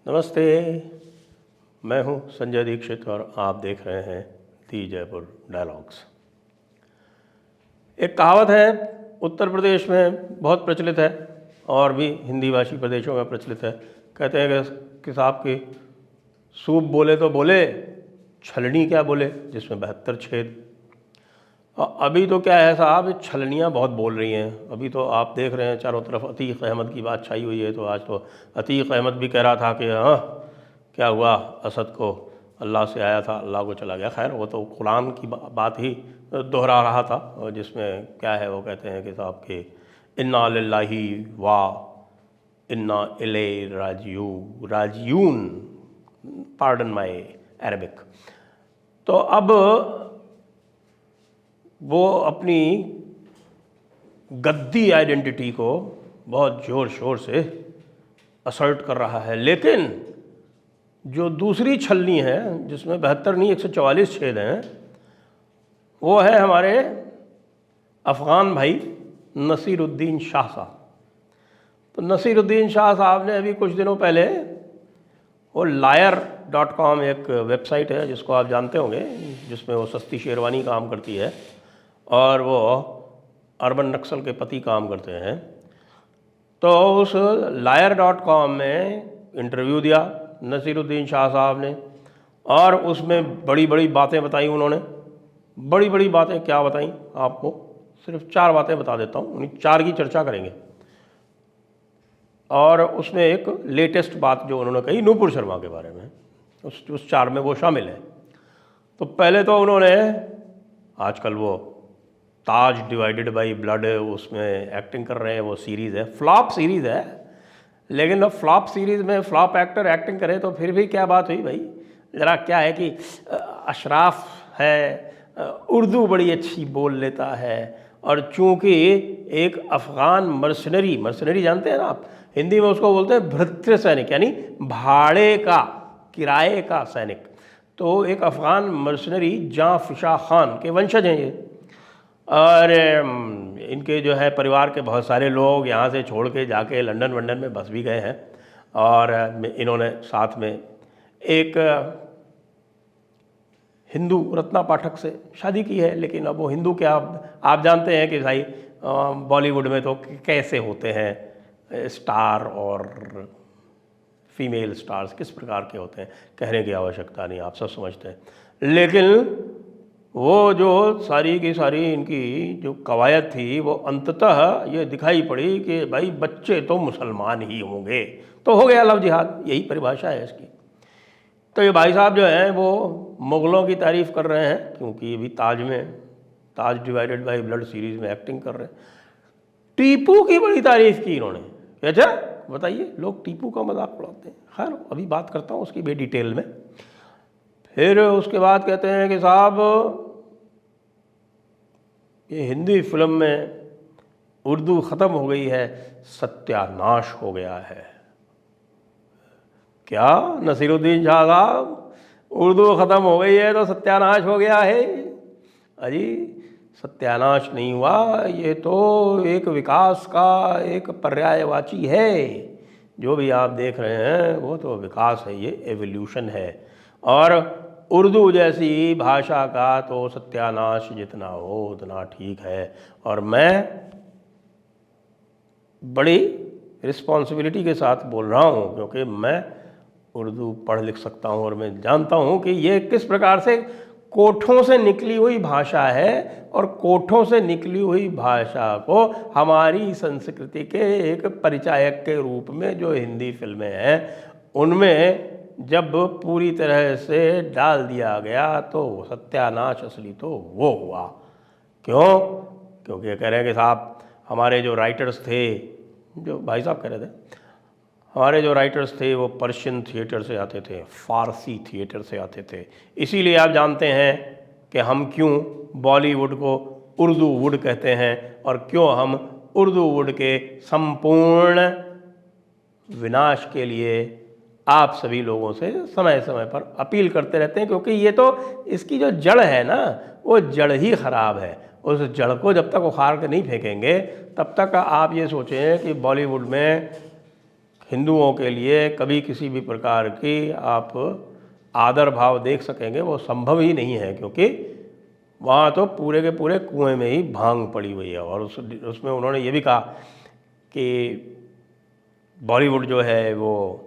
नमस्ते, मैं हूं संजय दीक्षित और आप देख रहे हैं दी जयपुर डायलॉग्स। एक कहावत है, उत्तर प्रदेश में बहुत प्रचलित है और भी हिंदी भाषी प्रदेशों में प्रचलित है। कहते हैं कि साहब की सूप बोले तो बोले, छलनी क्या बोले, जिसमें 72 छेद। और अभी तो क्या है साहब, छलनियाँ बहुत बोल रही हैं। अभी तो आप देख रहे हैं चारों तरफ अतीक अहमद की बात छाई हुई है। तो आज तो अतीक अहमद भी कह रहा था कि हाँ क्या हुआ, असद को अल्लाह से आया था, अल्लाह को चला गया। खैर वो तो कुरान की बात ही दोहरा रहा था, और जिसमें क्या है वो कहते हैं कि साहब के इन्ना लिल्लाही वा इन्ना इलैहि राजिऊन, पार्डन माय अरबिक। तो अब वो अपनी गद्दी आइडेंटिटी को बहुत ज़ोर शोर से असर्ट कर रहा है, लेकिन जो दूसरी छलनी है जिसमें 72 नहीं 144 छेद हैं, वो है हमारे अफ़गान भाई नसीरुद्दीन शाह साहब। तो नसीरुद्दीन शाह साहब ने अभी कुछ दिनों पहले वो लायर.com एक वेबसाइट है जिसको आप जानते होंगे, जिसमें वो सस्ती शेरवानी काम करती है और वो अर्बन नक्सल के पति काम करते हैं। तो उस लायर.com में इंटरव्यू दिया नसीरुद्दीन शाह साहब ने, और उसमें बड़ी बड़ी बातें बताई उन्होंने। बड़ी बड़ी बातें क्या बताई, आपको सिर्फ 4 बातें बता देता हूँ, उन्हीं 4 की चर्चा करेंगे। और उसमें एक लेटेस्ट बात जो उन्होंने कही नूपुर शर्मा के बारे में, उस 4 में वो शामिल है। तो पहले तो उन्होंने आजकल वो ताज डिवाइडेड बाय ब्लड, उसमें एक्टिंग कर रहे हैं। वो सीरीज़ है, फ्लॉप सीरीज़ है, लेकिन अब फ्लॉप सीरीज़ में फ्लॉप एक्टर एक्टिंग करे तो फिर भी क्या बात हुई भाई। ज़रा क्या है कि अशराफ है, उर्दू बड़ी अच्छी बोल लेता है, और चूँकि एक अफ़गान मर्सनरी जानते हैं ना आप, हिंदी में उसको बोलते हैं भृत्य सैनिक, यानी भाड़े का, किराए का सैनिक। तो एक अफ़गान मर्सनरी जां फिशा खान के वंशज हैं ये। और इनके जो है परिवार के बहुत सारे लोग यहाँ से छोड़ के जाके लंदन वंदन में बस भी गए हैं। और इन्होंने साथ में एक हिंदू रत्ना पाठक से शादी की है। लेकिन अब वो हिंदू क्या, आप जानते हैं कि भाई बॉलीवुड में तो कैसे होते हैं स्टार, और फीमेल स्टार्स किस प्रकार के होते हैं, कहने की आवश्यकता नहीं, आप सब समझते हैं। लेकिन वो जो सारी की सारी इनकी जो कवायद थी, वो अंततः ये दिखाई पड़ी कि भाई बच्चे तो मुसलमान ही होंगे, तो हो गया लव जिहाद, यही परिभाषा है इसकी। तो ये भाई साहब जो हैं वो मुग़लों की तारीफ़ कर रहे हैं, क्योंकि ये भी ताज डिवाइडेड बाय ब्लड सीरीज़ में एक्टिंग कर रहे हैं। टीपू की बड़ी तारीफ़ की इन्होंने। अच्छा बताइए, लोग टीपू का मजाक उड़ाते हैं। खैर अभी बात करता हूँ उसकी भी डिटेल में। फिर उसके बाद कहते हैं कि साहब ये हिंदी फिल्म में उर्दू ख़त्म हो गई है, सत्यानाश हो गया है। क्या नसीरुद्दीन शाह साहब, उर्दू ख़त्म हो गई है तो सत्यानाश हो गया है? अजी सत्यानाश नहीं हुआ, ये तो एक विकास का एक पर्यायवाची है। जो भी आप देख रहे हैं वो तो विकास है, ये एवोल्यूशन है। और उर्दू जैसी भाषा का तो सत्यानाश जितना हो उतना ठीक है। और मैं बड़ी रिस्पॉन्सिबिलिटी के साथ बोल रहा हूँ, क्योंकि मैं उर्दू पढ़ लिख सकता हूँ और मैं जानता हूँ कि ये किस प्रकार से कोठों से निकली हुई भाषा है। और कोठों से निकली हुई भाषा को हमारी संस्कृति के एक परिचायक के रूप में जो हिंदी फिल्में हैं उनमें जब पूरी तरह से डाल दिया गया तो सत्यानाश असली तो वो हुआ। क्यों? क्योंकि कह रहे हैं कि साहब हमारे जो राइटर्स थे, जो भाई साहब कह रहे थे, हमारे जो राइटर्स थे वो पर्शियन थिएटर से आते थे, फ़ारसी थिएटर से आते थे। इसीलिए आप जानते हैं कि हम क्यों बॉलीवुड को उर्दू वुड कहते हैं, और क्यों हम उर्दू वुड के संपूर्ण विनाश के लिए आप सभी लोगों से समय समय पर अपील करते रहते हैं। क्योंकि ये तो इसकी जो जड़ है ना, वो जड़ ही ख़राब है। उस जड़ को जब तक उखाड़ के नहीं फेंकेंगे तब तक आप ये सोचें कि बॉलीवुड में हिंदुओं के लिए कभी किसी भी प्रकार की आप आदर भाव देख सकेंगे वो संभव ही नहीं है, क्योंकि वहाँ तो पूरे के पूरे कुएं में ही भांग पड़ी हुई है। और उसमें उन्होंने ये भी कहा कि बॉलीवुड जो है वो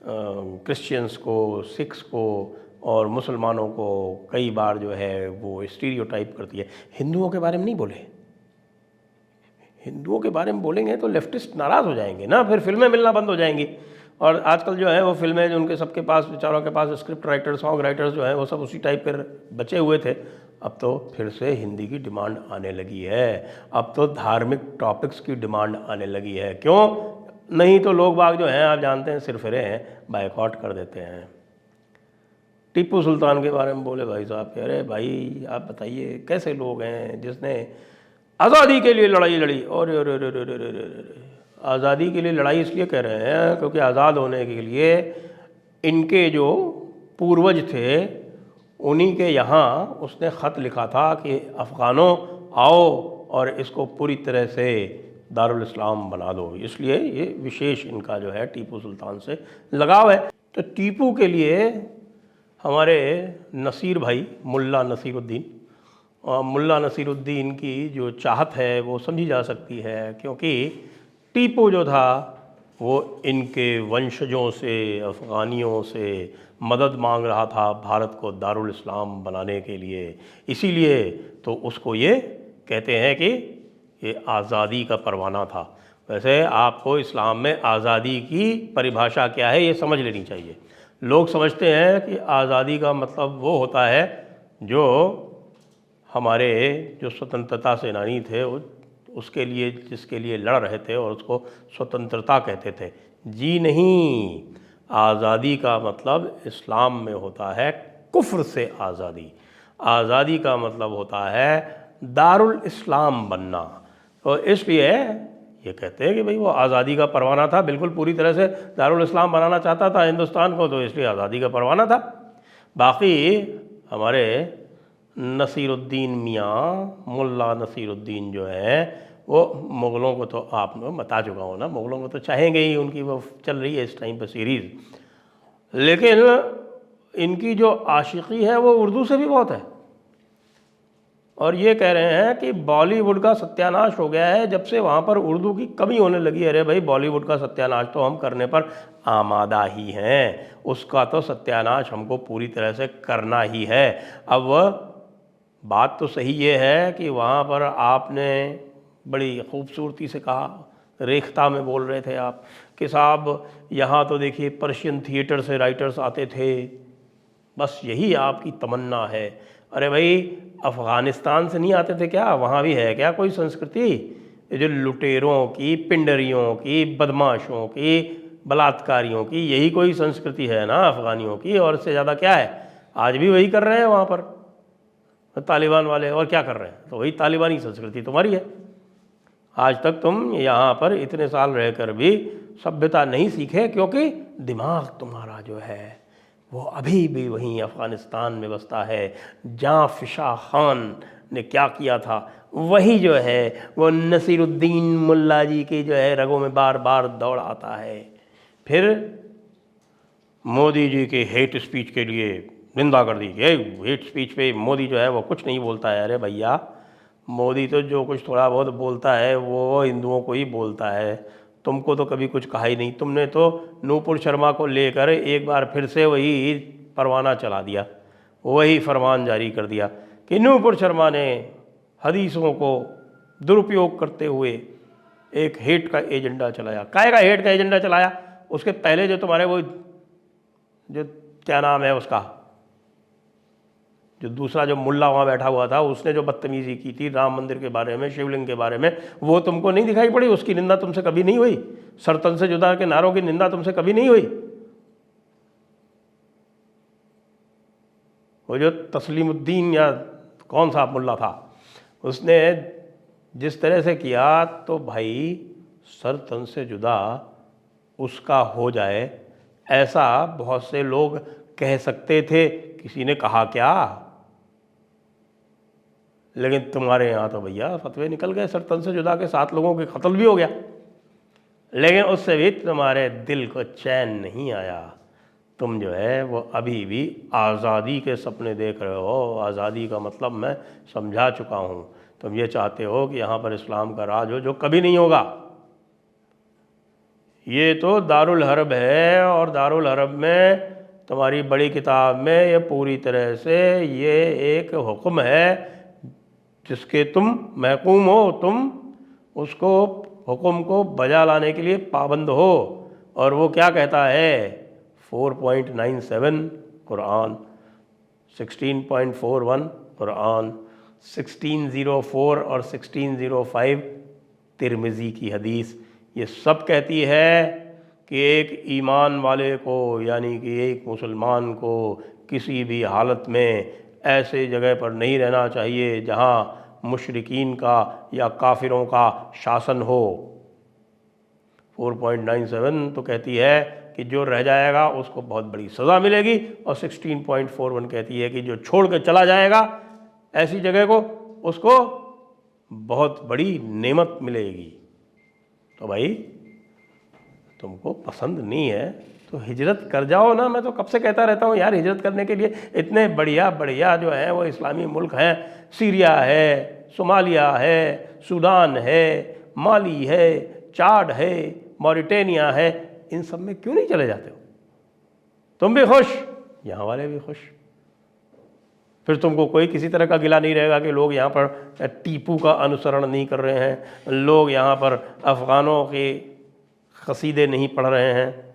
क्रिश्चियंस को, सिख्स को और मुसलमानों को कई बार जो है वो स्टीरियोटाइप करती है। हिंदुओं के बारे में नहीं बोले। हिंदुओं के बारे में बोलेंगे तो लेफ्टिस्ट नाराज़ हो जाएंगे ना, फिर फिल्में मिलना बंद हो जाएंगी। और आजकल जो है वो फिल्में जो उनके सबके पास, बेचारों के पास स्क्रिप्ट राइटर्स, सॉन्ग राइटर्स जो हैं वो सब उसी टाइप पर बचे हुए थे। अब तो फिर से हिंदी की डिमांड आने लगी है, अब तो धार्मिक टॉपिक्स की डिमांड आने लगी है। क्यों? नहीं तो लोग बाग जो हैं आप जानते हैं सिरफिरे हैं, बायकॉट कर देते हैं। टीपू सुल्तान के बारे में बोले भाई साहब, कह रहे भाई आप बताइए कैसे लोग हैं जिसने आज़ादी के लिए लड़ाई लड़ी। और आज़ादी के लिए लड़ाई इसलिए कह रहे हैं क्योंकि आज़ाद होने के लिए इनके जो पूर्वज थे उन्हीं के यहाँ उसने ख़त लिखा था कि अफ़गानों आओ और इसको पूरी तरह से दारुल इस्लाम बना दो। इसलिए ये विशेष इनका जो है टीपू सुल्तान से लगाव है। तो टीपू के लिए हमारे नसीर भाई मुल्ला नसीरुद्दीन, मुल्ला नसीरुद्दीन की जो चाहत है वो समझी जा सकती है, क्योंकि टीपू जो था वो इनके वंशजों से, अफ़गानियों से मदद मांग रहा था भारत को दारुल इस्लाम बनाने के लिए। इसीलिए तो उसको ये कहते हैं कि ये आज़ादी का परवाना था। वैसे आपको इस्लाम में आज़ादी की परिभाषा क्या है ये समझ लेनी चाहिए। लोग समझते हैं कि आज़ादी का मतलब वो होता है जो हमारे जो स्वतंत्रता सेनानी थे उसके लिए, जिसके लिए लड़ रहे थे और उसको स्वतंत्रता कहते थे। जी नहीं, आज़ादी का मतलब इस्लाम में होता है कुफ्र से आज़ादी। आज़ादी का मतलब होता है दारुल इस्लाम बनना। तो इसलिए ये कहते हैं कि भाई वो आज़ादी का परवाना था, बिल्कुल पूरी तरह से दारुल इस्लाम बनाना चाहता था हिंदुस्तान को, तो इसलिए आज़ादी का परवाना था। बाकी हमारे नसीरुद्दीन मियाँ, मुल्ला नसीरुद्दीन जो है वो मुग़लों को, तो आपको बता चुका हूँ ना, मुग़लों को तो चाहेंगे ही, उनकी वो चल रही है इस टाइम पर सीरीज़। लेकिन इनकी जो आशिकी है वो उर्दू से भी बहुत है। और ये कह रहे हैं कि बॉलीवुड का सत्यानाश हो गया है जब से वहाँ पर उर्दू की कमी होने लगी है। अरे भाई, बॉलीवुड का सत्यानाश तो हम करने पर आमादा ही हैं, उसका तो सत्यानाश हमको पूरी तरह से करना ही है। अब बात तो सही ये है कि वहाँ पर आपने बड़ी खूबसूरती से कहा, रेखता में बोल रहे थे आप कि साहब यहाँ तो देखिए पर्शियन थिएटर से राइटर्स आते थे, बस यही आपकी तमन्ना है। अरे भाई, अफ़गानिस्तान से नहीं आते थे क्या? वहाँ भी है क्या कोई संस्कृति? ये जो लुटेरों की, पिंडरियों की, बदमाशों की, बलात्कारियों की, यही कोई संस्कृति है ना अफ़गानियों की, और इससे ज़्यादा क्या है? आज भी वही कर रहे हैं वहाँ पर तालिबान वाले, और क्या कर रहे हैं? तो वही तालिबानी संस्कृति तुम्हारी है। आज तक तुम यहाँ पर इतने साल रहकर भी सभ्यता नहीं सीखे, क्योंकि दिमाग तुम्हारा जो है वो अभी भी वहीं अफ़गानिस्तान में बसता है। जहाँ फिशा खान ने क्या किया था वही जो है वो नसीरुद्दीन मुल्ला जी के जो है रगों में बार बार दौड़ आता है। फिर मोदी जी के हेट स्पीच के लिए निंदा कर दी कि हेट स्पीच पे मोदी जो है वो कुछ नहीं बोलता है। अरे भैया, मोदी तो जो कुछ थोड़ा बहुत बोलता है वो हिंदुओं को ही बोलता है, तुमको तो कभी कुछ कहा ही नहीं। तुमने तो नूपुर शर्मा को लेकर एक बार फिर से वही परवाना चला दिया, वही फरमान जारी कर दिया कि नूपुर शर्मा ने हदीसों को दुरुपयोग करते हुए एक हेट का एजेंडा चलाया। काहे का हेट का एजेंडा चलाया? उसके पहले जो तुम्हारे वो जो क्या नाम है उसका, जो दूसरा जो मुल्ला वहाँ बैठा हुआ था, उसने जो बदतमीज़ी की थी राम मंदिर के बारे में, शिवलिंग के बारे में, वो तुमको नहीं दिखाई पड़ी? उसकी निंदा तुमसे कभी नहीं हुई? सरतन से जुदा के नारों की निंदा तुमसे कभी नहीं हुई? वो जो तस्लीमुद्दीन या कौन सा मुल्ला था, उसने जिस तरह से किया, तो भाई सरतन से जुदा उसका हो जाए ऐसा बहुत से लोग कह सकते थे, किसी ने कहा क्या? लेकिन तुम्हारे यहाँ तो भैया फतवे निकल गए, सरतन से जुदा के 7 लोगों के कत्ल भी हो गया। लेकिन उससे भी तुम्हारे दिल को चैन नहीं आया। तुम जो है वो अभी भी आज़ादी के सपने देख रहे हो। आज़ादी का मतलब मैं समझा चुका हूँ। तुम ये चाहते हो कि यहाँ पर इस्लाम का राज हो, जो कभी नहीं होगा। ये तो दारुल हर्ब है, और दारुल हर्ब में तुम्हारी बड़ी किताब में ये पूरी तरह से ये एक हुक्म है जिसके तुम महकूम हो। तुम उसको हुक्म को बजा लाने के लिए पाबंद हो। और वो क्या कहता है? 4.97 कुरान, 16.41 कुरान, 1604 और 1605 तिरमिज़ी की हदीस, ये सब कहती है कि एक ईमान वाले को, यानी कि एक मुसलमान को किसी भी हालत में ऐसे जगह पर नहीं रहना चाहिए जहाँ मुशरिकीन का या काफिरों का शासन हो। 4.97 तो कहती है कि जो रह जाएगा उसको बहुत बड़ी सज़ा मिलेगी, और 16.41 कहती है कि जो छोड़ कर चला जाएगा ऐसी जगह को, उसको बहुत बड़ी नेमत मिलेगी। तो भाई तुमको पसंद नहीं है तो हिजरत कर जाओ ना। मैं तो कब से कहता रहता हूँ यार, हिजरत करने के लिए इतने बढ़िया बढ़िया जो है वो इस्लामी मुल्क हैं। सीरिया है, सोमालिया है, सूडान है, माली है, चाड है, मॉरिटेनिया है। इन सब में क्यों नहीं चले जाते हो? तुम भी खुश, यहाँ वाले भी खुश। फिर तुमको कोई किसी तरह का गिला नहीं रहेगा कि लोग यहाँ पर टीपू का अनुसरण नहीं कर रहे हैं, लोग यहाँ पर अफ़गानों के क़सीदे नहीं पढ़ रहे हैं,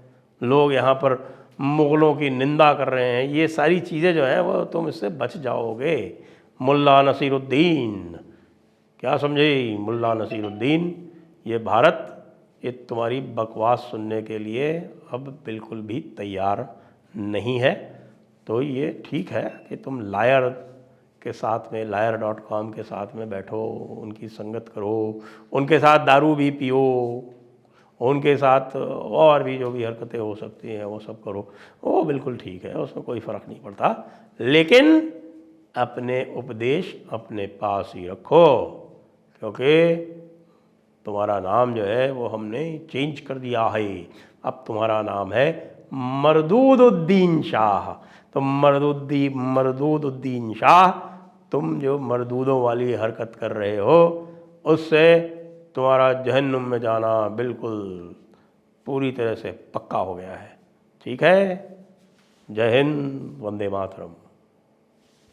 लोग यहाँ पर मुग़लों की निंदा कर रहे हैं। ये सारी चीज़ें जो हैं वो तुम इससे बच जाओगे। मुल्ला नसीरुद्दीन, क्या समझे? मुल्ला नसीरुद्दीन, ये भारत ये तुम्हारी बकवास सुनने के लिए अब बिल्कुल भी तैयार नहीं है। तो ये ठीक है कि तुम लायर के साथ में, लायर.com के साथ में बैठो, उनकी संगत करो, उनके साथ दारू भी पियो, उनके साथ और भी जो भी हरकतें हो सकती हैं वो सब करो, वो बिल्कुल ठीक है, उसमें कोई फ़र्क नहीं पड़ता। लेकिन अपने उपदेश अपने पास ही रखो, क्योंकि तुम्हारा नाम जो है वो हमने चेंज कर दिया है। अब तुम्हारा नाम है मरदूदुद्दीन शाह। तो मरदूदुद्दीन शाह, तुम जो मरदूदों वाली हरकत कर रहे हो उससे तुम्हारा जहन्नुम में जाना बिल्कुल पूरी तरह से पक्का हो गया है। ठीक है? जय हिंद, वंदे मातरम।